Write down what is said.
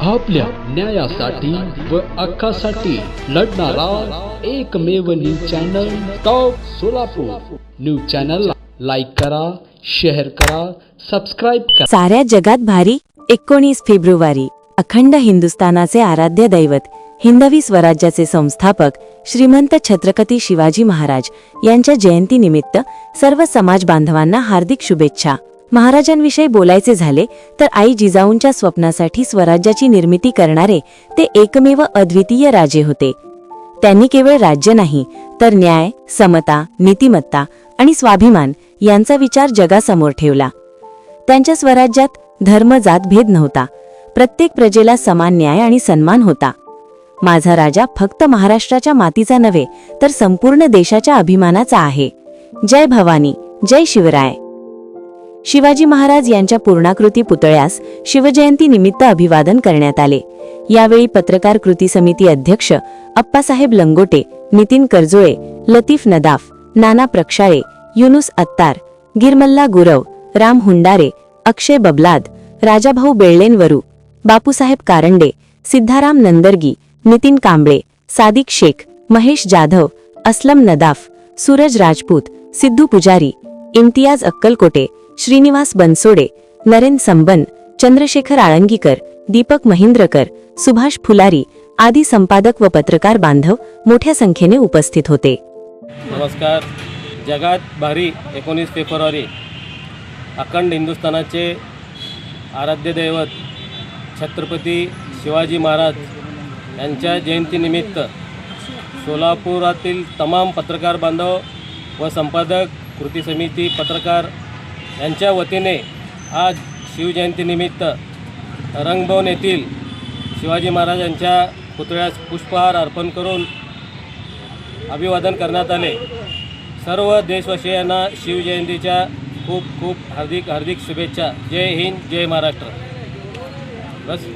आपल्या न्यायासाठी व हक्कासाठी लढणारा एकमेव news channel top Solapur. News चॅनलला लाईक करा, शेअर करा, सबस्क्राइब करा। साऱ्या जगात भारी 19 फेब्रुवारी अखंड हिंदुस्थानाचे आराध्य दैवत हिंदवी स्वराज्याचे संस्थापक श्रीमंत छत्रपती शिवाजी महाराज यांच्या जयंतीनिमित्त सर्व समाज बांधवांना हार्दिक शुभेच्छा। महाराजांविषयी बोलायचे झाले तर आई जिजाऊंच्या स्वप्नासाठी स्वराज्याची निर्मिती करणारे ते एकमेव अद्वितीय राजे होते। त्यांनी केवळ राज्य नाही तर न्याय, समता, नीतिमत्ता आणि स्वाभिमान यांचा विचार जगासमोर ठेवला। त्यांच्या स्वराज्यात धर्म जात भेद नव्हता, प्रत्येक प्रजेला समान न्याय आणि सन्मान होता। माझा राजा फक्त महाराष्ट्राच्या मातीचा नव्हे तर संपूर्ण देशाच्या अभिमानाचा आहे। जय भवानी, जय शिवराय। शिवाजी महाराज यांच्या पूर्णाकृती पुतळ्यास शिवजयंती निमित्त अभिवादन करण्यात आले। यावेळी पत्रकार कृती समिती अध्यक्ष अप्पासाहेब लंगोटे, नितीन करजोळे, लतीफ नदाफ, नाना प्रक्षाळे, युनुस अत्तार, गिरमल्ला गुरव, राम हुंडारे, अक्षय बबलाद, राजाभाऊ बेळलेनवरू, बापूसाहेब कारंडे, सिद्धाराम नंदरगी, नितीन कांबळे, सादिक शेख, महेश जाधव, असलम नदाफ, सूरज राजपूत, सिद्धू पुजारी, इम्तियाज अक्कलकोटे, श्रीनिवास बनसोडे, नरेन संबन, चंद्रशेखर आळंगीकर, दीपक महिंद्रकर, सुभाष फुलारी आदी संपादक व पत्रकार बांधव मोठ्या संख्येने उपस्थित होते। नमस्कार। जगात भारी 19 फेब्रुवारी अखंड हिंदुस्थानाचे आराध्य दैवत छत्रपती शिवाजी महाराज यांच्या जयंतीनिमित्त सोलापुरातील तमाम पत्रकार बांधव व संपादक कृती समिती पत्रकार यांच्या वतीने आज शिवजयंतीनिमित्त रंगभवन येथील शिवाजी महाराजांच्या पुतळ्यास पुष्पहार अर्पण करून अभिवादन करण्यात आले। सर्व देशवासियांना शिवजयंतीच्या खूप खूप हार्दिक शुभेच्छा। जय हिंद, जय महाराष्ट्र। बस।